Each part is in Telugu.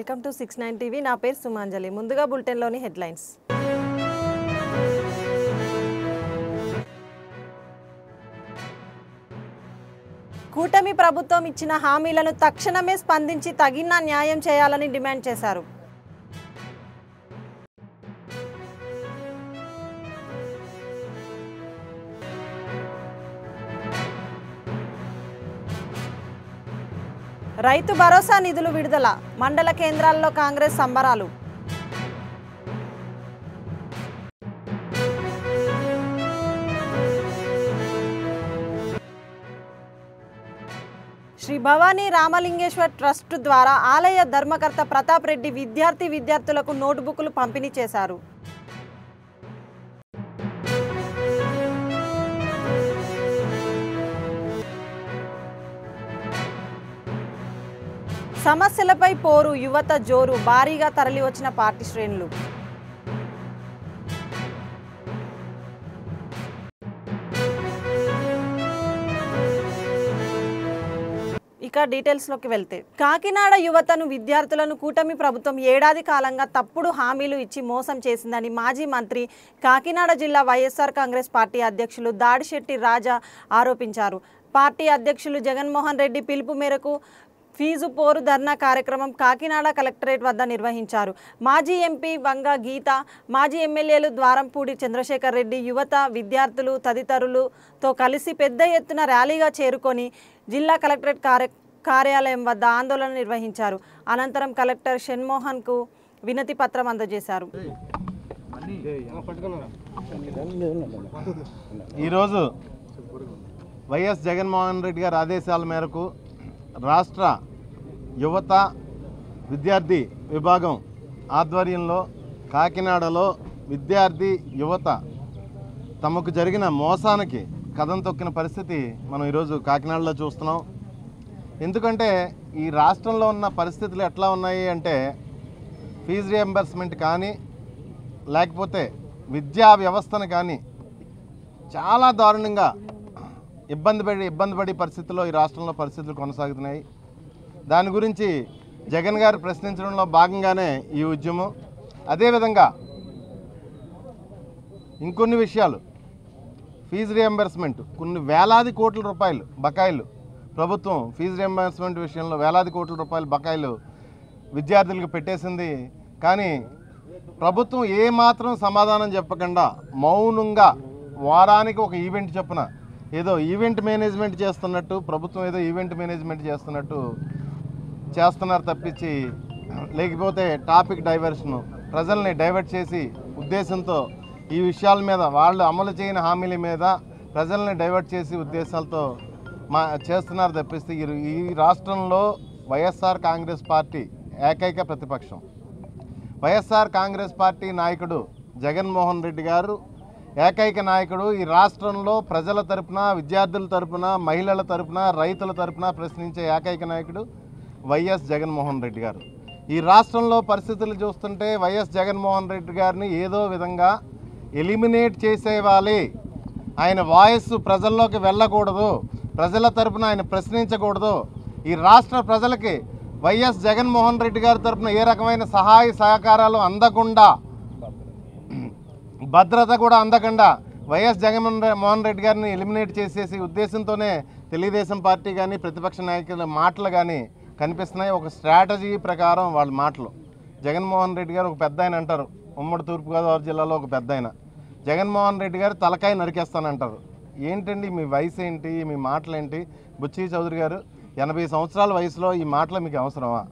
Welcome to 69 TV. నా పేరు సుమాంజలి. ముందుగా బులెటిన్లోని హెడ్లైన్స్. కూటమి ప్రభుత్వం ఇచ్చిన హామీలను తక్షణమే స్పందించి తగిన న్యాయం చేయాలని డిమాండ్ చేశారు. రైతు భరోసా నిధులు విడుదల, మండల కేంద్రాల్లో కాంగ్రెస్ సంబరాలు. శ్రీ భవానీ రామలింగేశ్వర్ ట్రస్ట్ ద్వారా ఆలయ ధర్మకర్త ప్రతాప్ రెడ్డి విద్యార్థులకు నోట్బుక్లు పంపిణీ చేశారు. సమస్యలపై పోరు, యువత జోరు, భారీగా తరలివచ్చిన పార్టీ శ్రేణులు. ఇక డీటెయిల్స్లోకి వెళ్తే, కాకినాడ యువతను విద్యార్థులను కూటమి ప్రభుత్వం ఏడాది కాలంగా తప్పుడు హామీలు ఇచ్చి మోసం చేసిందని మాజీ మంత్రి, కాకినాడ జిల్లా వైఎస్ఆర్ కాంగ్రెస్ పార్టీ అధ్యక్షులు దాడిశెట్టి రాజా ఆరోపించారు. పార్టీ అధ్యక్షులు జగన్మోహన్ రెడ్డి పిలుపు మేరకు ఫీజు పోరు ధర్నా కార్యక్రమం కాకినాడ కలెక్టరేట్ వద్ద నిర్వహించారు. మాజీ ఎంపీ వంగ గీత, మాజీ ఎమ్మెల్యేలు ద్వారంపూడి చంద్రశేఖర్ రెడ్డి, యువత, విద్యార్థులు తదితరులతో కలిసి పెద్ద ఎత్తున ర్యాలీగా చేరుకొని జిల్లా కలెక్టరేట్ కార్యాలయం వద్ద ఆందోళన నిర్వహించారు. అనంతరం కలెక్టర్ షణ్మోహన్కు వినతి పత్రం అందజేశారు. ఈరోజు వైఎస్ జగన్మోహన్ రెడ్డి గారి ఆదేశాల మేరకు రాష్ట్ర యువత విద్యార్థి విభాగం ఆధ్వర్యంలో కాకినాడలో విద్యార్థి యువత తమకు జరిగిన మోసానికి కదం తొక్కిన పరిస్థితి మనం ఈరోజు కాకినాడలో చూస్తున్నాం. ఎందుకంటే ఈ రాష్ట్రంలో ఉన్న పరిస్థితులు ఎట్లా ఉన్నాయి అంటే, ఫీజు రియంబర్స్మెంట్ కానీ లేకపోతే విద్యా వ్యవస్థను కానీ చాలా దారుణంగా ఇబ్బంది పడి పరిస్థితుల్లో ఈ రాష్ట్రంలో పరిస్థితులు కొనసాగుతున్నాయి. దాని గురించి జగన్ గారు ప్రశ్నించడంలో భాగంగానే ఈ ఉద్యమం. అదేవిధంగా ఇంకొన్ని విషయాలు, ఫీజు రియంబర్స్మెంట్ కొన్ని వేలాది కోట్ల రూపాయలు బకాయిలు ప్రభుత్వం ఫీజు రియంబర్స్మెంట్ విషయంలో వేలాది కోట్ల రూపాయలు బకాయిలు విద్యార్థులకు పెట్టేసింది. కానీ ప్రభుత్వం ఏమాత్రం సమాధానం చెప్పకుండా మౌనంగా వారానికి ఒక ఈవెంట్ చొప్పున ఏదో ఈవెంట్ మేనేజ్మెంట్ చేస్తున్నట్టు, ప్రభుత్వం ఏదో ఈవెంట్ మేనేజ్మెంట్ చేస్తున్నారు తప్పించి, లేకపోతే టాపిక్ డైవర్షను, ప్రజల్ని డైవర్ట్ చేసి ఉద్దేశంతో ఈ విషయాల మీద, వాళ్ళు అమలు చేయని హామీల మీద ప్రజల్ని డైవర్ట్ చేసి ఉద్దేశాలతో చేస్తున్నారు తప్పిస్తే ఈ రాష్ట్రంలో వైఎస్ఆర్ కాంగ్రెస్ పార్టీ ఏకైక ప్రతిపక్షం. వైఎస్ఆర్ కాంగ్రెస్ పార్టీ నాయకుడు జగన్మోహన్ రెడ్డి గారు ఏకైక నాయకుడు. ఈ రాష్ట్రంలో ప్రజల తరపున, విద్యార్థుల తరపున, మహిళల తరపున, రైతుల తరపున ప్రశ్నించే ఏకైక నాయకుడు వైఎస్ జగన్మోహన్ రెడ్డి గారు. ఈ రాష్ట్రంలో పరిస్థితులు చూస్తుంటే వైఎస్ జగన్మోహన్ రెడ్డి గారిని ఏదో విధంగా ఎలిమినేట్ చేసేవాలి, ఆయన వాయిస్ ప్రజల్లోకి వెళ్ళకూడదు, ప్రజల తరపున ఆయన ప్రశ్నించకూడదు, ఈ రాష్ట్ర ప్రజలకి వైఎస్ జగన్మోహన్ రెడ్డి గారి తరపున ఏ రకమైన సహాయ సహకారాలు అందకుండా, భద్రత కూడా అందకుండా వైఎస్ జగన్మోహన్ రెడ్డి గారిని ఎలిమినేట్ చేసేసి ఉద్దేశంతోనే తెలుగుదేశం పార్టీ కానీ ప్రతిపక్ష నాయకుల మాటలు కానీ కనిపిస్తున్నాయి. ఒక స్ట్రాటజీ ప్రకారం వాళ్ళ మాటలు. జగన్మోహన్ రెడ్డి గారు ఒక పెద్ద ఆయన అంటారు, ఉమ్మడి తూర్పుగోదావరి జిల్లాలో ఒక పెద్ద ఆయన. జగన్మోహన్ రెడ్డి గారు తలకాయ నరికేస్తానంటారు. ఏంటండి మీ వయసు ఏంటి, మీ మాటలు ఏంటి? బుచ్చి చౌదరి గారు 80 సంవత్సరాల వయసులో ఈ మాటలు మీకు అవసరమా?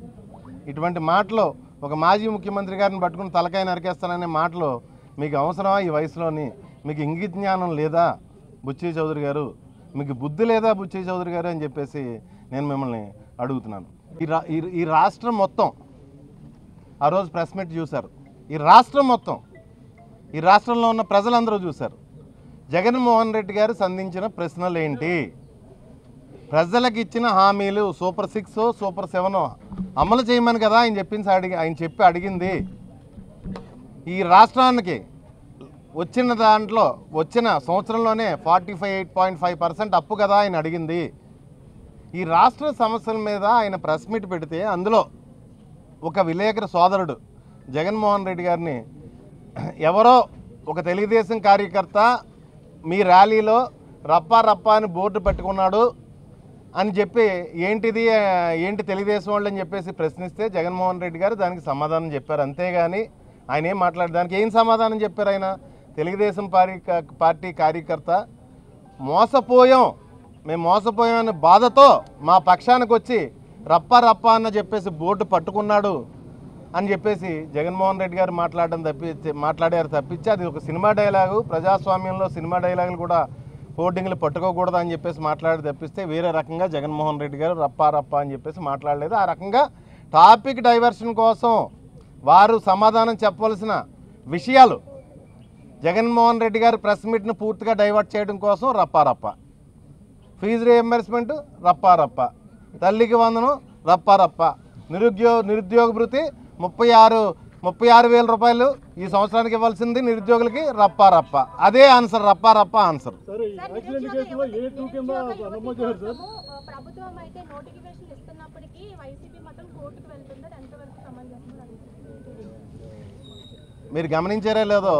ఇటువంటి మాటలు ఒక మాజీ ముఖ్యమంత్రి గారిని పట్టుకుని తలకాయ నరికేస్తాననే మాటలు మీకు అవసరమా ఈ వయసులోని? మీకు ఇంగిత జ్ఞానం లేదా బుచ్చి చౌదరి గారు? మీకు బుద్ధి లేదా బుచ్చి చౌదరి గారు అని చెప్పేసి నేను మిమ్మల్ని అడుగుతున్నాను. ఈ రాష్ట్రం మొత్తం ఆ రోజు ప్రెస్ మీట్ చూశారు. ఈ రాష్ట్రం మొత్తం, ఈ రాష్ట్రంలో ఉన్న ప్రజలందరూ చూశారు. జగన్మోహన్ రెడ్డి గారు సంధించిన ప్రశ్నలు ఏంటి? ప్రజలకు ఇచ్చిన హామీలు సూపర్ 6, సూపర్ 7 అమలు చేయమని కదా ఆయన చెప్పి అడిగింది. ఈ రాష్ట్రానికి వచ్చిన సంవత్సరంలోనే 48.5% అప్పు కదా ఆయన అడిగింది. ఈ రాష్ట్ర సమస్యల మీద ఆయన ప్రెస్ మీట్ పెడితే అందులో ఒక విలేకరు సోదరుడు జగన్మోహన్ రెడ్డి గారిని ఎవరో ఒక తెలుగుదేశం కార్యకర్త మీ ర్యాలీలో రప్పా రప్పా అని బోర్డు పెట్టుకున్నాడు అని చెప్పి ఏంటి తెలుగుదేశం వాళ్ళు అని చెప్పేసి ప్రశ్నిస్తే జగన్మోహన్ రెడ్డి గారు దానికి సమాధానం చెప్పారు. అంతేగాని ఆయన ఏం మాట్లాడారు, దానికి ఏం సమాధానం చెప్పారు? ఆయన తెలుగుదేశం పార్టీ కార్యకర్త మేము మోసపోయామనే బాధతో మా పక్షానికి వచ్చి రప్పా రప్పా అన్న చెప్పేసి బోర్డు పట్టుకున్నాడు అని చెప్పేసి జగన్మోహన్ రెడ్డి గారు మాట్లాడారు తప్పించి అది ఒక సినిమా డైలాగు. ప్రజాస్వామ్యంలో సినిమా డైలాగులు కూడా హోర్డింగ్లు పట్టుకోకూడదు అని చెప్పేసి మాట్లాడి తప్పిస్తే వేరే రకంగా జగన్మోహన్ రెడ్డి గారు రప్పా రప్పా అని చెప్పేసి మాట్లాడలేదు. ఆ రకంగా టాపిక్ డైవర్షన్ కోసం వారు సమాధానం చెప్పవలసిన విషయాలు జగన్మోహన్ రెడ్డి గారు ప్రెస్ మీట్ను పూర్తిగా డైవర్ట్ చేయడం కోసం రప్పా రప్పా, ఫీజు రియంబర్స్మెంట్ రప్పా రప్పా, తల్లికి వందనం రప్పా రప్పా, నిరుద్యోగ భృతి 36,000 రూపాయలు ఈ సంవత్సరానికి ఇవ్వాల్సింది నిరుద్యోగులకి రప్పా రప్పా. అదే ఆన్సర్, రప్పా రప్పా ఆన్సర్. మీరు గమనించారా లేదో,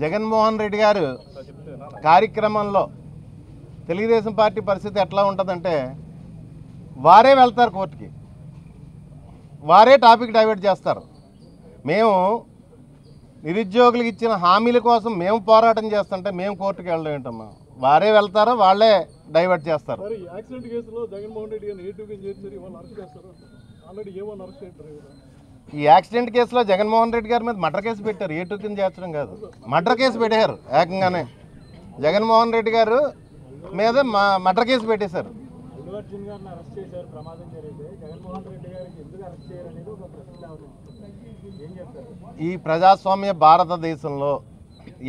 జగన్మోహన్ రెడ్డి గారు కార్యక్రమంలో తెలుగుదేశం పార్టీ పరిస్థితి ఎట్లా ఉంటుందంటే వారే వెళ్తారు కోర్టుకి, వారే టాపిక్ డైవర్ట్ చేస్తారు. మేము నిరుద్యోగులకు ఇచ్చిన హామీల కోసం మేము పోరాటం చేస్తుంటే మేము కోర్టుకి వెళ్ళడం ఏంటమ్మా? వారే వెళ్తారు, వాళ్ళే డైవర్ట్ చేస్తారు. ఈ యాక్సిడెంట్ కేసులో జగన్మోహన్ రెడ్డి గారి మీద మర్డర్ కేసు పెట్టారు. A2 కింద చేర్చడం కాదు, మర్డర్ కేసు పెట్టారు. ఏకంగానే జగన్మోహన్ రెడ్డి గారు మీద మర్డర్ కేసు పెట్టేశారు. ఈ ప్రజాస్వామ్య భారతదేశంలో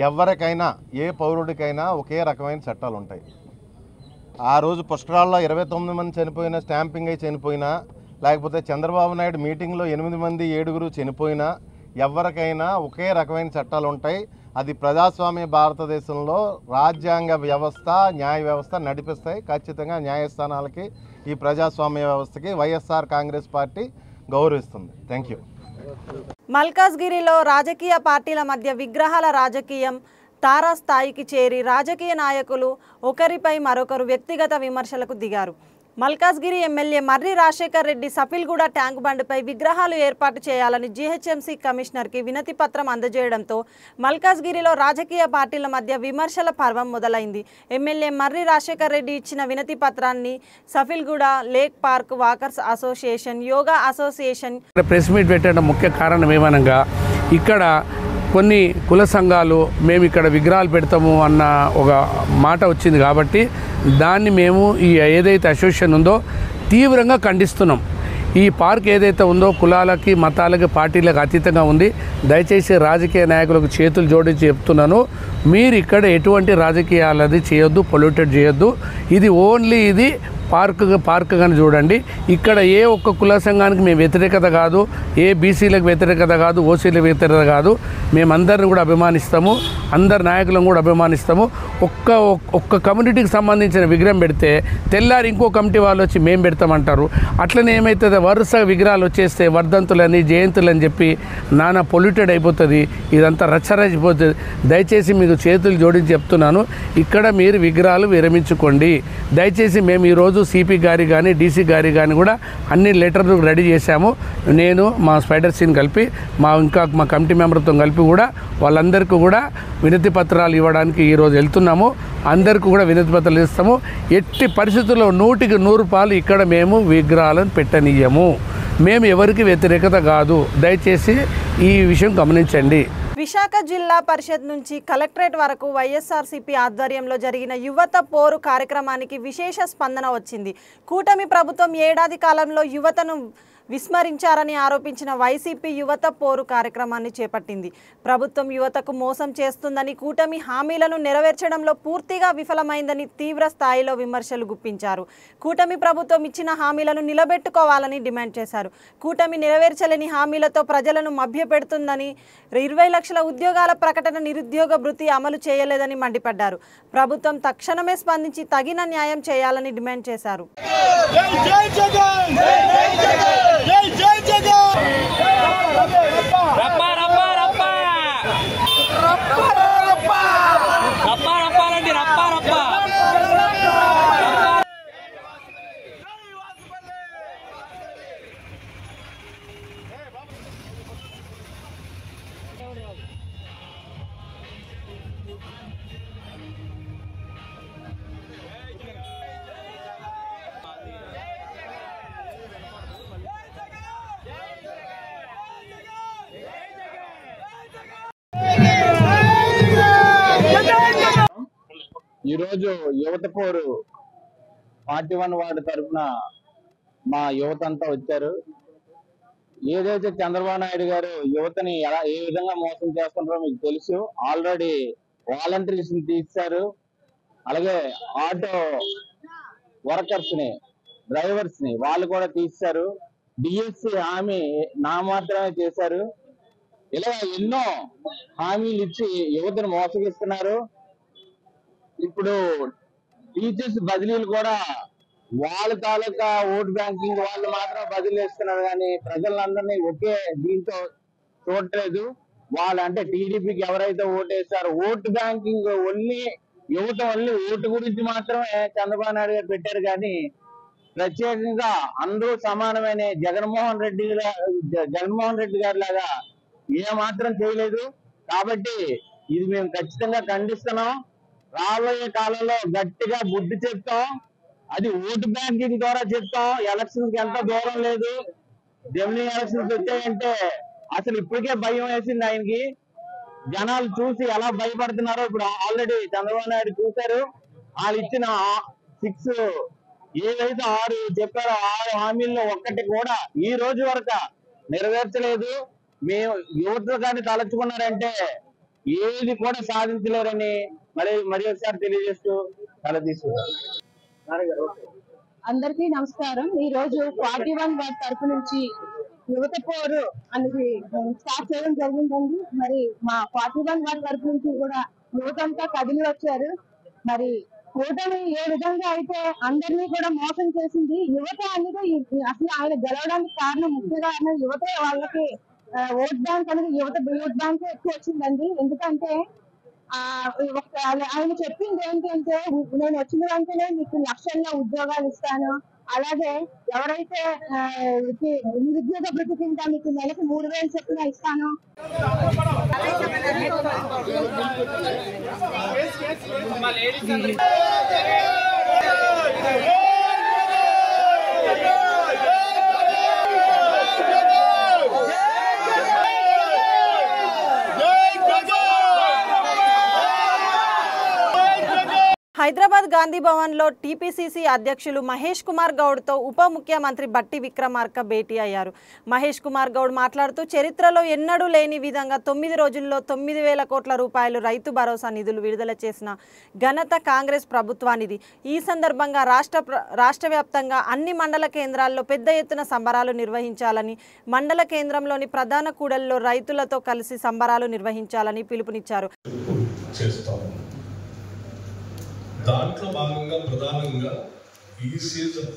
ఎవరికైనా ఏ పౌరుడికైనా ఒకే రకమైన చట్టాలు ఉంటాయి. ఆ రోజు పుష్కరాల్లో 29 మంది చనిపోయినా, స్టాంపింగ్ అయి చనిపోయినా, లేకపోతే చంద్రబాబు నాయుడు మీటింగ్లో 8 మంది 7 చనిపోయినా ఎవరికైనా ఒకే రకమైన చట్టాలు ఉంటాయి. అది ప్రజాస్వామ్య భారతదేశంలో రాజ్యాంగ వ్యవస్థ, న్యాయ వ్యవస్థ నడిపిస్తాయి. ఖచ్చితంగా న్యాయస్థానాలకి ఈ ప్రజాస్వామ్య వ్యవస్థకి వైఎస్ఆర్ కాంగ్రెస్ పార్టీ గౌరవిస్తుంది. Thank you. మల్కాజ్గిరిలో రాజకీయ పార్టీల మధ్య విగ్రహాల రాజకీయం తారాస్థాయికి చేరి రాజకీయ నాయకులు ఒకరిపై మరొకరు వ్యక్తిగత విమర్శలకు దిగారు. మల్కాజ్గిరి ఎమ్మెల్యే మర్రి రాజశేఖర్ రెడ్డి సఫిల్గూడ ట్యాంకు బండిపై విగ్రహాలు ఏర్పాటు చేయాలని జీహెచ్ఎంసీ కమిషనర్కి వినతి పత్రం అందజేయడంతో మల్కాజ్గిరిలో రాజకీయ పార్టీల మధ్య విమర్శల పర్వం మొదలైంది. ఎమ్మెల్యే మర్రి రాజశేఖర్ రెడ్డి ఇచ్చిన వినతి పత్రాన్ని Safilguda lake park walkers association, yoga association press meet పెట్టడం ముఖ్య కారణం ఏమనగా ఇక్కడ కొన్ని కుల సంఘాలు మేము ఇక్కడ విగ్రహాలు పెడతాము అన్న ఒక మాట వచ్చింది కాబట్టి దాన్ని మేము ఈ ఏదైతే అసోసియేషన్ ఉందో తీవ్రంగా ఖండిస్తున్నాం. ఈ పార్క్ ఏదైతే ఉందో కులాలకి, మతాలకి, పార్టీలకు అతీతంగా ఉంది. దయచేసి రాజకీయ నాయకులకు చేతులు జోడించి చెప్తున్నాను, మీరు ఇక్కడ ఎటువంటి రాజకీయాలది చేయొద్దు, పొల్యూటెడ్ చేయొద్దు. ఇది ఓన్లీ ఇది పార్క్ కానీ చూడండి. ఇక్కడ ఏ ఒక్క కుల సంఘానికి మేము వ్యతిరేకత కాదు, ఏ బీసీలకు వ్యతిరేకత కాదు, ఓసీలకు వ్యతిరేకత కాదు. మేమందరిని కూడా అభిమానిస్తాము, అందరి నాయకులను కూడా అభిమానిస్తాము. ఒక్క కమ్యూనిటీకి సంబంధించిన విగ్రహం పెడితే తెల్లారి ఇంకో కమిటీ వాళ్ళు వచ్చి మేము పెడతామంటారు. అట్లనే ఏమవుతుంది, వరుస విగ్రహాలు వచ్చేస్తే వర్ధంతులని, జయంతులని చెప్పి నానా పొల్యూటెడ్ అయిపోతుంది. ఇదంతా రచ్చరచ్చిపోతుంది. దయచేసి మీకు చేతులు జోడించి చెప్తున్నాను, ఇక్కడ మీరు విగ్రహాలు విరమించుకోండి. దయచేసి మేము ఈరోజు సిపి గారి కానీ డీసీ గారి కానీ కూడా అన్ని లెటర్లు రెడీ చేశాము. నేను మా స్పైడర్ సీన్ కలిపి మా కమిటీ మెంబర్తో కలిపి కూడా వాళ్ళందరికీ కూడా వినతి పత్రాలు ఇవ్వడానికి ఈరోజు వెళ్తున్నాము. అందరికీ కూడా వినతి పత్రాలు ఇస్తాము. ఎట్టి పరిస్థితుల్లో 100కి 100 ఇక్కడ మేము విగ్రహాలను పెట్టనీయము. మేము ఎవరికి వ్యతిరేకత కాదు. దయచేసి ఈ విషయం గమనించండి. విశాఖ జిల్లా పరిషత్ నుంచి కలెక్టరేట్ వరకు వైఎస్ఆర్సీపీ ఆధ్వర్యంలో జరిగిన యువత పోరు కార్యక్రమానికి విశేష స్పందన వచ్చింది. కూటమి ప్రభుత్వం ఏడాది కాలంలో యువతను విస్మరించారని ఆరోపించిన వైసీపీ యువత పోరు కార్యక్రమాన్ని చేపట్టింది. ప్రభుత్వం యువతకు మోసం చేస్తుందని, కూటమి హామీలను నెరవేర్చడంలో పూర్తిగా విఫలమైందని తీవ్ర స్థాయిలో విమర్శలు గుప్పించారు. కూటమి ప్రభుత్వం ఇచ్చిన హామీలను నిలబెట్టుకోవాలని డిమాండ్ చేశారు. కూటమి నెరవేర్చలేని హామీలతో ప్రజలను మభ్యపెడుతుందని, 20 లక్షల ఉద్యోగాల ప్రకటన, నిరుద్యోగ భృతి అమలు చేయలేదని మండిపడ్డారు. ప్రభుత్వం తక్షణమే స్పందించి తగిన న్యాయం చేయాలని డిమాండ్ చేశారు. ఈరోజు యువత పోరు 41 వార్డు తరఫున మా యువత అంతా వచ్చారు. ఏదైతే చంద్రబాబు నాయుడు గారు యువతని ఏ విధంగా మోసం చేస్తున్నారో మీకు తెలుసు. ఆల్రెడీ వాలంటీర్స్ ని తీశారు, అలాగే ఆటో వర్కర్స్ ని, డ్రైవర్స్ ని వాళ్ళు కూడా తీశారు. డిఎస్సి హామీ నామాత్రమే చేశారు. ఇలా ఎన్నో హామీలు ఇచ్చి యువతను మోసగిస్తున్నారు. ఇప్పుడు టీచర్స్ బదిలీలు కూడా వాళ్ళ తాలూకా ఓట్ బ్యాంకింగ్ వాళ్ళు మాత్రం బదిలీ ఇస్తున్నారు, కానీ ప్రజలందరినీ ఒకే దీంతో చూడట్లేదు. వాళ్ళు అంటే టీడీపీకి ఎవరైతే ఓటేస్తారో ఓట్ బ్యాంకింగ్ ఓన్లీ యువత ఓన్లీ ఓటు గురించి మాత్రమే చంద్రబాబు నాయుడు గారు పెట్టారు, కానీ ప్రత్యేకంగా అందరూ సమానమైన జగన్మోహన్ రెడ్డి గారి లాగా ఏ మాత్రం చేయలేదు. కాబట్టి ఇది మేము ఖచ్చితంగా ఖండిస్తున్నాం. రాబోయే కాలంలో గట్టిగా బుద్ధి చెప్తాం. అది ఓటు బ్యాంకింగ్ ద్వారా చెప్తాం. ఎలక్షన్ కి ఎంత దూరం లేదు. జమినీ ఎలక్షన్స్ వచ్చాయంటే అసలు ఇప్పటికే భయం వేసింది ఆయనకి. జనాలు చూసి ఎలా భయపడుతున్నారో ఇప్పుడు ఆల్రెడీ చంద్రబాబు నాయుడు చూశారు. వాళ్ళు ఇచ్చిన 6 ఏదైతే 6 చెప్పారో 6 హామీల్లో ఒక్కటి కూడా ఈ రోజు వరకు నెరవేర్చలేదు. మేము యువత కానీ తలచుకున్నారంటే ఏది కూడా సాధించలేరని మరి ఒకసారి తెలియజేస్తూ తల తీసుకున్నారు. అందరికీ నమస్కారం. ఈ రోజు 41 వార్డ్ తరపు నుంచి యువత పోరు అనేది స్టార్ట్ చేయడం జరిగిందండి. మరి మా 41 వార్డ్ తరపు నుంచి కూడా యువతంతా కదిలి వచ్చారు. మరి కూటమి ఏ విధంగా అయితే అందరినీ కూడా మోసం చేసింది, యువత అనేది అసలు ఆయన గెలవడానికి కారణం ముఖ్యంగా యువత. వాళ్ళకి ఓట్ బ్యాంక్ అనేది యువత ఓట్ బ్యాంక్ ఎక్కువ వచ్చిందండి. ఎందుకంటే ఆయన చెప్పింది ఏంటంటే నేను వచ్చిన వెంటనే మీకు లక్షల్లో ఉద్యోగాలు ఇస్తాను, అలాగే ఎవరైతే నిరుద్యోగ భృతి కింద మీకు నెలకు 3,000 చొప్పున ఇస్తాను. హైదరాబాద్ గాంధీ భవన్లో టీపీసీసీ అధ్యక్షులు మహేష్ కుమార్ గౌడ్తో ఉప ముఖ్యమంత్రి బట్టి విక్రమార్క భేటీ అయ్యారు. మహేష్ కుమార్ గౌడ్ మాట్లాడుతూ చరిత్రలో ఎన్నడూ లేని విధంగా 9 రోజుల్లో 9,000 కోట్ల రూపాయలు రైతు భరోసా నిధులు విడుదల చేసిన ఘనత కాంగ్రెస్ ప్రభుత్వానిది. ఈ సందర్భంగా రాష్ట్ర వ్యాప్తంగా అన్ని మండల కేంద్రాల్లో పెద్ద ఎత్తున సంబరాలు నిర్వహించాలని, మండల కేంద్రంలోని ప్రధాన కూడల్లో రైతులతో కలిసి సంబరాలు నిర్వహించాలని పిలుపునిచ్చారు. దాంట్లో భాగంగా ప్రధానంగా ఈ సీజన్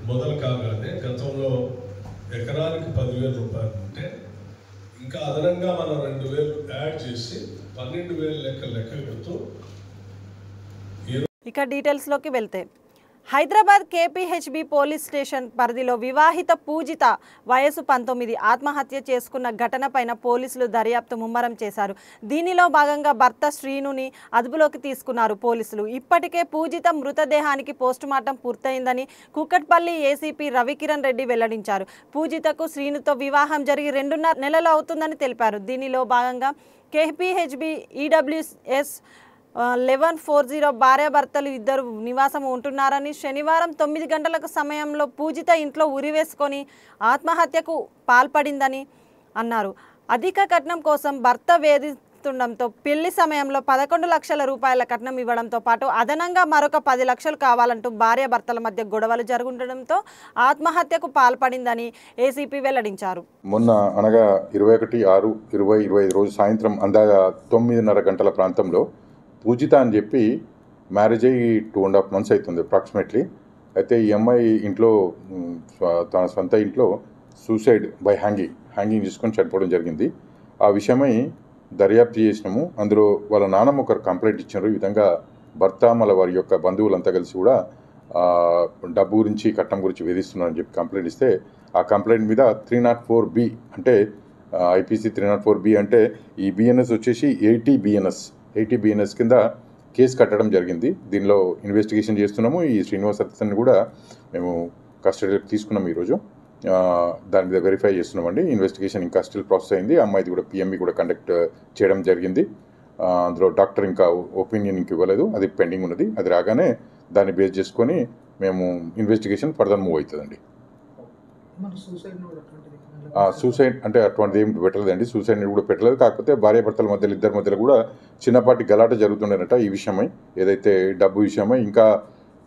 మొదలు కాగానే గతంలో ఎకరానికి 10,000 రూపాయలు ఉంటే ఇంకా అదనంగా మనం 2,000 యాడ్ చేసి 12,000 లెక్క పెడుతూ. ఇక డీటెయిల్స్లోకి వెళ్తే హైదరాబాద్ కేపీహెచ్బి పోలీస్ స్టేషన్ పరిధిలో వివాహిత పూజిత వయసు 19 ఆత్మహత్య చేసుకున్న ఘటనపైన పోలీసులు దర్యాప్తు ముమ్మరం చేశారు. దీనిలో భాగంగా భర్త శ్రీనుని అదుపులోకి తీసుకున్నారు పోలీసులు. ఇప్పటికే పూజిత మృతదేహానికి పోస్టుమార్టం పూర్తయిందని కుక్కట్పల్లి ఏసీపీ రవికిరణ్ రెడ్డి వెల్లడించారు. పూజితకు శ్రీనుతో వివాహం జరిగి 2.5 నెలలు అవుతుందని తెలిపారు. దీనిలో భాగంగా కేపీహెచ్బి ఈడబ్ల్యూఎస్ 1140 భార్యాభర్తలు ఇద్దరు నివాసం ఉంటున్నారని, శనివారం 9 గంటలకు సమయంలో పూజిత ఇంట్లో ఉరివేసుకొని ఆత్మహత్యకు పాల్పడిందని అన్నారు. అధిక కట్నం కోసం భర్త వేధిస్తుండటంతో పెళ్లి సమయంలో 11 లక్షల రూపాయల కట్నం ఇవ్వడంతో పాటు అదనంగా మరొక 10 లక్షలు కావాలంటూ భార్యాభర్తల మధ్య గొడవలు జరుగుతుండటంతో ఆత్మహత్యకు పాల్పడిందని ఏసీపీ వెల్లడించారు. మొన్న అనగా 21/6/2025 రోజు సాయంత్రం అందాజ 9:30 గంటల ప్రాంతంలో పూజిత అని చెప్పి మ్యారేజ్ అయ్యి 2.5 months అవుతుంది అప్రాక్సిమేట్లీ. అయితే ఈ అమ్మాయి ఇంట్లో తన సొంత ఇంట్లో సూసైడ్ బై హ్యాంగింగ్ చేసుకొని చనిపోవడం జరిగింది. ఆ విషయమై దర్యాప్తు చేసినాము. అందులో వాళ్ళ నాన్నమ్మ ఒకరు కంప్లైంట్ ఇచ్చారు. ఈ విధంగా భర్త మళ్ళీ వారి యొక్క బంధువులంతా కలిసి కూడా డబ్బు గురించి కట్నం గురించి వేధిస్తున్నారని చెప్పి కంప్లైంట్ ఇస్తే ఆ కంప్లైంట్ మీద 304B అంటే ఐపీసీ 304B అంటే ఈ బిఎన్ఎస్ వచ్చేసి 80 BNS కింద కేసు కట్టడం జరిగింది. దీనిలో ఇన్వెస్టిగేషన్ చేస్తున్నాము. ఈ శ్రీనివాస్ అతన్ని కూడా మేము కస్టడీలోకి తీసుకున్నాము. ఈరోజు దాని మీద వెరిఫై చేస్తున్నామండి. ఇన్వెస్టిగేషన్ ఇంకా స్టిల్ ప్రాసెస్ అయింది. అమ్మాయిది కూడా PME కూడా కండక్ట్ చేయడం జరిగింది. అందులో డాక్టర్ ఇంకా ఒపీనియన్ ఇంక ఇవ్వలేదు, అది పెండింగ్ ఉన్నది. అది రాగానే దాన్ని బేస్ చేసుకొని మేము ఇన్వెస్టిగేషన్ ఫర్దర్ మూవ్ అవుతుందండి. సూసైడ్ అంటే అటువంటిది ఏం పెట్టలేదండి, సూసైడ్ కూడా పెట్టలేదు. కాకపోతే భార్యాభర్తల మధ్యలో ఇద్దరి మధ్యలో కూడా చిన్నపాటి గలాట జరుగుతుండేనట ఈ విషయమై, ఏదైతే డబ్బు విషయమై. ఇంకా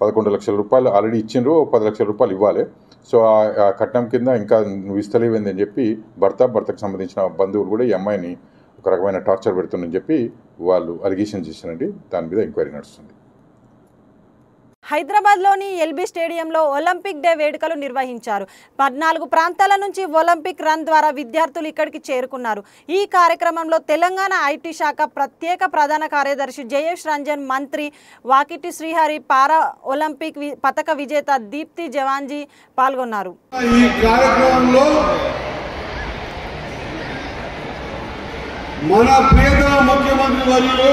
11 లక్షల రూపాయలు ఆల్రెడీ ఇచ్చిండ్రు, 10 లక్షల రూపాయలు ఇవ్వాలి. సో ఆ కట్నం కింద ఇంకా నువ్వు ఇస్తలేవేంది అని చెప్పి భర్తకు సంబంధించిన బంధువులు కూడా ఈ అమ్మాయిని ఒక రకమైన టార్చర్ పెడుతుందని చెప్పి వాళ్ళు అలిగేషన్ చేశారండి. దాని మీద ఎంక్వైరీ నడుస్తుంది. హైదరాబాద్లోని ఎల్బీ స్టేడియంలో ఒలింపిక్ డే వేడుకలు నిర్వహించారు. 14 ప్రాంతాల నుంచి ఒలింపిక్ రన్ ద్వారా విద్యార్థులు ఇక్కడికి చేరుకున్నారు. ఈ కార్యక్రమంలో తెలంగాణ ఐటీ శాఖ ప్రత్యేక ప్రధాన కార్యదర్శి జయేష్ రంజన్, మంత్రి వాకిటి శ్రీహరి, పారా ఒలింపిక్ పతక విజేత దీప్తి జవాన్జీ పాల్గొన్నారు. ఈ కార్యక్రమంలో మన ప్రియతమ ముఖ్యమంత్రి వర్యులు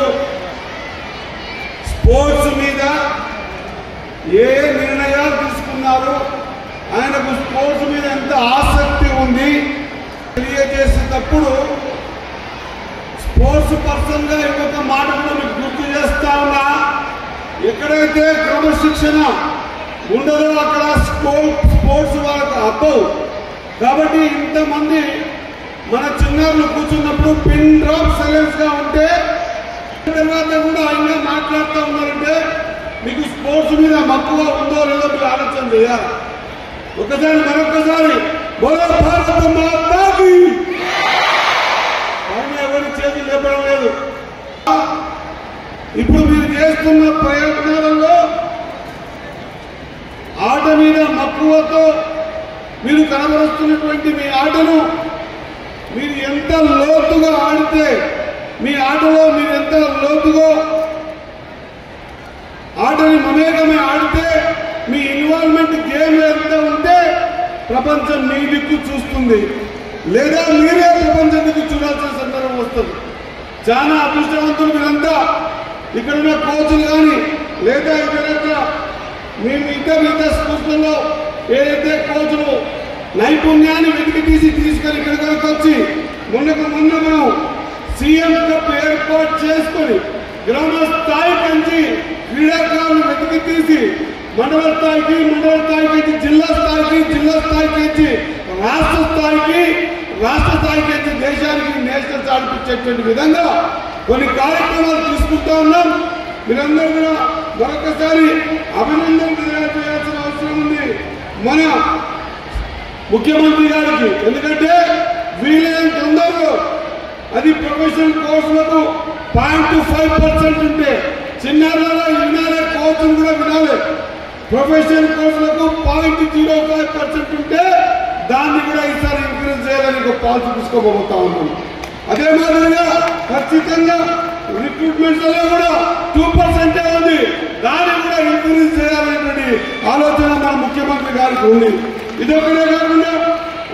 స్పోర్ట్స్ మీద ఏ నిర్ణయాలు తీసుకున్నారు, ఆయనకు స్పోర్ట్స్ మీద ఎంత ఆసక్తి ఉంది తెలియజేసేటప్పుడు స్పోర్ట్స్ పర్సన్గా ఇంకొక మాట కూడా మీకు గుర్తు చేస్తా ఉన్నా. ఎక్కడైతే క్రమశిక్షణ ఉండదో అక్కడ స్పోర్ట్స్ వాళ్ళకి అబ్బవు. కాబట్టి ఇంతమంది మన చిన్నారులు కూర్చున్నప్పుడు పిన్ డ్రాప్ సైలెన్స్ గా ఉంటే తర్వాత కూడా ఆయన మాట్లాడుతూ ఉన్నారంటే మీకు స్పోర్ట్స్ మీద మక్కువ ఉందో లేదో మీరు ఆలోచన చేయాలి. ఒకసారి మరొకసారి బోలో భారత మాతాకి ఆయన ఎవరి చేతులు లేపడం లేదు. ఇప్పుడు మీరు చేస్తున్న ప్రయత్నాలలో ఆట మీద మక్కువతో మీరు కనబరుస్తున్నటువంటి మీ ఆటను మీరు ఎంత లోతుగా ఆడితే, మీ ఆటలో మీరు ఎంత లోతుగా ఆటని మమేకమే ఆడితే, మీ ఇన్వాల్వ్మెంట్ గేమ్ ఎంత ఉంటే ప్రపంచం మీ దిక్కు చూస్తుంది, లేదా మీరే ప్రపంచం దిక్కు చూడాల్సిన సందర్భం వస్తుంది. చాలా అదృష్టవంతులు మీరంతా. ఇక్కడున్న కోచ్లు కానీ లేదా ఇతర మేము ఇతర స్కూల్స్లలో ఏదైతే కోచ్లు నైపుణ్యాన్ని వెతికి తీసుకొని ఇక్కడికి వరకు వచ్చి మొన్న మనం సీఎం కప్ ఏర్పాటు చేసుకొని గ్రామ స్థాయి నుంచి క్రీడాకారులు వెతికి తీసి మండల స్థాయికి జిల్లా స్థాయికి రాష్ట్ర స్థాయికి దేశానికి నేషనల్స్ ఆడిపించేటువంటి విధంగా కొన్ని కార్యక్రమాలు తీసుకుంటా ఉన్నాం. మీరందరూ కూడా మరొకసారి అభినందన చేయాల్సిన అవసరం ఉంది మన ముఖ్యమంత్రి గారికి. ఎందుకంటే వీలైన తొందరలో అది ప్రొఫెషనల్ కోర్సులకు 0.5% ఉంటే చిన్నారులలో వినాలే, కోచ్లు కూడా వినాలి. ప్రొఫెషనల్ కోర్సులకు 0.05% ఉంటే దాన్ని కూడా ఈసారి ఇంక్రీజ్ చేయాలని ఒక పాలసీ తీసుకోబోతా ఉన్నాం. అదే మాదిరిగా ఖచ్చితంగా రిక్రూట్మెంట్లలో కూడా 2% ఉంది, దాన్ని కూడా ఇంక్రీజ్ చేయాలనేటువంటి ఆలోచన మన ముఖ్యమంత్రి గారికి ఉంది. ఇదొక్కడే కాకుండా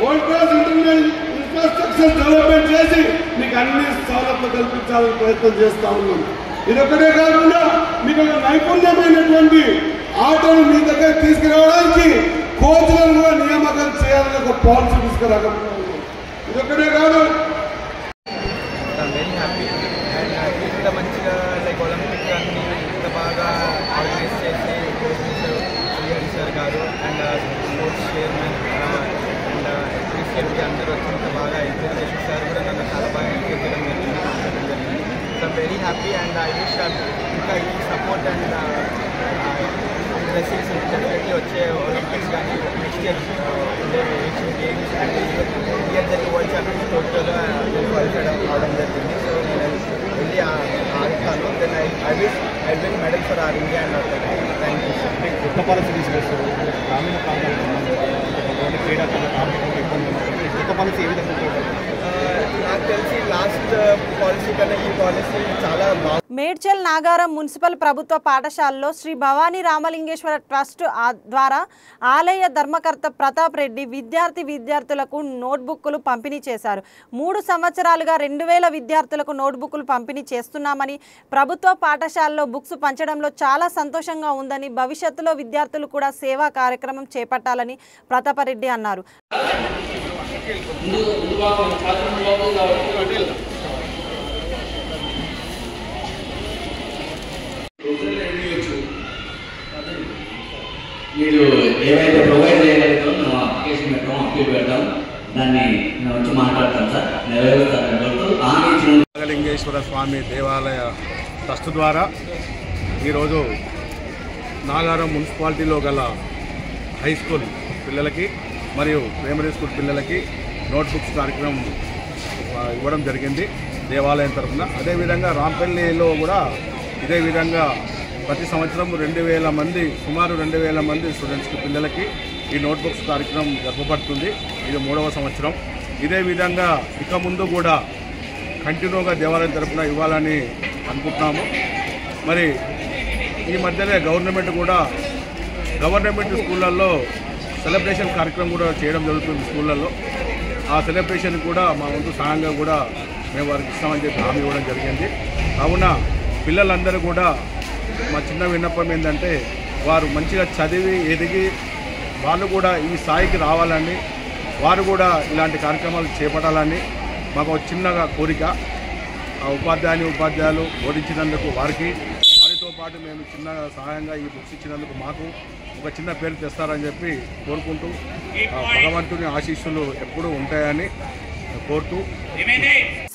world class international infrastructure development చేసి మీకు అన్ని సౌలభ్యం కల్పించాలని ప్రయత్నం చేస్తా ఉన్నాం. ఇదొక్కడే కాకుండా మీకు ఒక నైపుణ్యమైనటువంటి ఆటను మీ దగ్గర తీసుకురావడానికి కోచ్లను కూడా నియామకం చేయాలని ఒక పాలసీ తీసుకురాగలుగుతా ఉన్నాం. ఇదొక్కడే కాదు, ఇంత మంచిగా లైక్ ఒలింపిక్ అన్ని ఇంత బాగా ఆర్గనైజ్ చేసి శ్రీహరి సార్ గారు అండ్ స్పోర్ట్స్ చైర్మన్ అండ్ ఎస్పీసీఎంపీ అందరూ వచ్చి ఇంత బాగా ఎంకరేజ్ చేసి సార్ కూడా నన్ను చాలా బాగా ఎంకరేజ్ చేయడం జరిగింది. So very happy and I wish ఇంకా ఈ సపోర్ట్ అండ్ బ్లెస్సింగ్స్ డెఫినెట్లీ వచ్చే ఒలింపిక్స్ కానీ నెక్స్ట్ ఇయర్ ఉండే ఏషియన్ గేమ్స్ అండ్ ఇయర్ జరిగే వరల్డ్ ఛాంపియన్షిప్ టోటల్గా క్వాలిఫై అవడం జరిగింది. సో నేను వెళ్ళి ఆడతాను. Then I wish I win medal for our India and thank you sir. కొత్త పాలసీ తీసుకొస్తారు గ్రామీణ ప్రాంతాలకు క్రీడాకారుల కార్మికులకు ఇబ్బంది ఉంటుంది. కొత్త పాలసీ ఏ విధంగా నాకు తెలిసి లాస్ట్ పాలసీ కన్నా ఈ పాలసీ చాలా బాగా. మేడ్చల్ నాగారం మున్సిపల్ ప్రభుత్వ పాఠశాలలో శ్రీ భవానీ రామలింగేశ్వర ట్రస్ట్ ద్వారా ఆలయ ధర్మకర్త ప్రతాప్ రెడ్డి విద్యార్థులకు నోట్బుక్లు పంపిణీ చేశారు. 3 సంవత్సరాలుగా 2000 విద్యార్థులకు నోట్బుక్లు పంపిణీ చేస్తున్నామని, ప్రభుత్వ పాఠశాలలో బుక్స్ పంచడంలో చాలా సంతోషంగా ఉందని, భవిష్యత్తులో విద్యార్థులు కూడా సేవా కార్యక్రమం చేపట్టాలని ప్రతాపరెడ్డి అన్నారు. మీరు ఏవైతే ప్రొవైడ్ చేయగలుగుతామో మేము అప్లికేషన్ పెట్టాము, అప్పీల్ పెడతాం, దాన్ని మేము వచ్చి మాట్లాడతాం సార్, నెరవేరుస్తారని కోరుతూ హామీ ఇచ్చిన నాగలింగేశ్వర స్వామి దేవాలయ ట్రస్ట్ ద్వారా ఈరోజు నాగారం మున్సిపాలిటీలో గల హై స్కూల్ పిల్లలకి మరియు ప్రైమరీ స్కూల్ పిల్లలకి నోట్బుక్స్ కార్యక్రమం ఇవ్వడం జరిగింది దేవాలయం తరఫున. అదేవిధంగా రాంపల్లిలో కూడా ఇదే విధంగా ప్రతి సంవత్సరం 2000 మంది, సుమారు 2000 మంది స్టూడెంట్స్కి పిల్లలకి ఈ నోట్బుక్స్ కార్యక్రమం జరపబడుతుంది. ఇది 3వ సంవత్సరం. ఇదే విధంగా ఇక ముందు కూడా కంటిన్యూగా దేవాలయం తరఫున ఇవ్వాలని అనుకుంటున్నాము. మరి ఈ మధ్యనే గవర్నమెంట్ స్కూళ్ళల్లో సెలబ్రేషన్ కార్యక్రమం కూడా చేయడం జరుగుతుంది స్కూళ్ళల్లో. ఆ సెలబ్రేషన్ కూడా మా వంతు సహాయంగా కూడా మేము వారికి ఇస్తామని చెప్పి హామీ ఇవ్వడం జరిగింది. కావున పిల్లలందరూ కూడా మా చిన్న విన్నపం ఏంటంటే వారు మంచిగా చదివి ఎదిగి వాళ్ళు కూడా ఈ స్థాయికి రావాలని, వారు కూడా ఇలాంటి కార్యక్రమాలు చేపట్టాలని మాకు చిన్నగా కోరిక. ఆ ఉపాధ్యాయులు ఓడించినందుకు వారితో పాటు మేము చిన్న సహాయంగా ఈ బుక్స్ ఇచ్చినందుకు మాకు ఒక చిన్న పేరు తెస్తారని చెప్పి కోరుకుంటూ భగవంతుని ఆశీస్సులు ఎప్పుడూ ఉంటాయని కోరుతూ.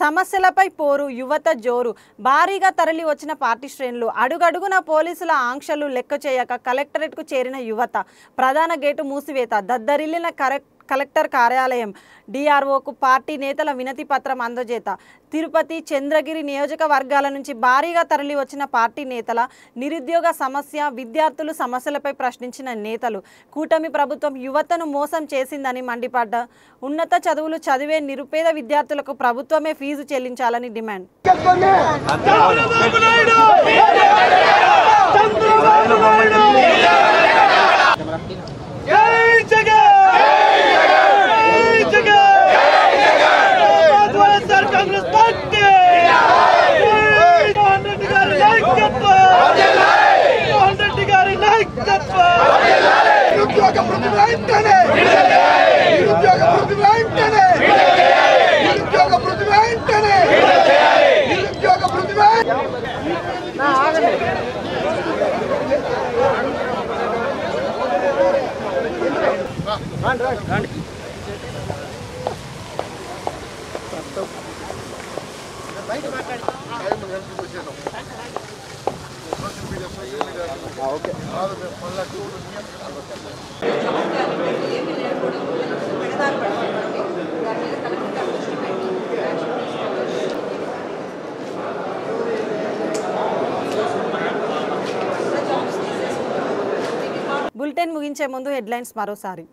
సమస్యలపై పోరు, యువత జోరు. భారీగా తరలి వచ్చిన పార్టీ శ్రేణులు, అడుగడుగున పోలీసుల ఆంక్షలు లెక్క చేయక కలెక్టరేట్కు చేరిన యువత, ప్రధాన గేటు మూసివేత, దద్దరిల్లిన కలెక్టర్ కార్యాలయం, డిఆర్ఓకు పార్టీ నేతల వినతి పత్రం అందజేత. తిరుపతి, చంద్రగిరి నియోజకవర్గాల నుంచి భారీగా తరలి వచ్చిన పార్టీ నేతల నిరుద్యోగ సమస్య, విద్యార్థులు సమస్యలపై ప్రశ్నించిన నేతలు, కూటమి ప్రభుత్వం యువతను మోసం చేసిందని మండిపడ్డ. ఉన్నత చదువులు చదివే నిరుపేద విద్యార్థులకు ప్రభుత్వమే ఫీజు చెల్లించాలని డిమాండ్. బులెటిన్ ముగించే ముందు హెడ్లైన్స్ మరోసారి.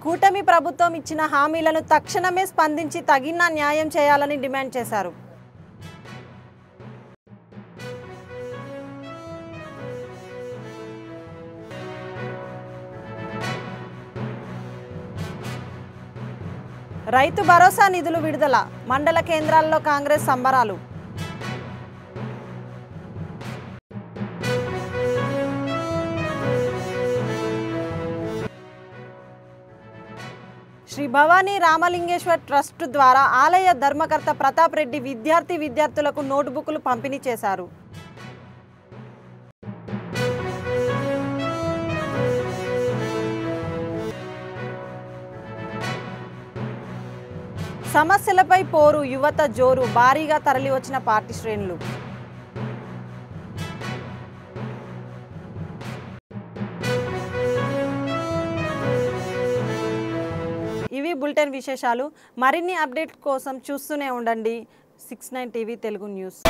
కూటమి ప్రభుత్వం ఇచ్చిన హామీలను తక్షణమే స్పందించి తగిన న్యాయం చేయాలని డిమాండ్ చేశారు. రైతు భరోసా నిధులు విడుదల, మండల కేంద్రాల్లో కాంగ్రెస్ సంబరాలు. శ్రీ భవానీ రామలింగేశ్వర్ ట్రస్ట్ ద్వారా ఆలయ ధర్మకర్త ప్రతాప్ రెడ్డి విద్యార్థులకు నోట్బుక్లు పంపిణీ చేశారు. సమస్యలపై పోరు, యువత జోరు. భారీగా తరలి వచ్చిన పార్టీ శ్రేణులు. ఇవి బులెటిన్ విశేషాలు. మరిన్ని అప్డేట్ కోసం చూస్తూనే ఉండండి 69 టీవీ తెలుగు న్యూస్.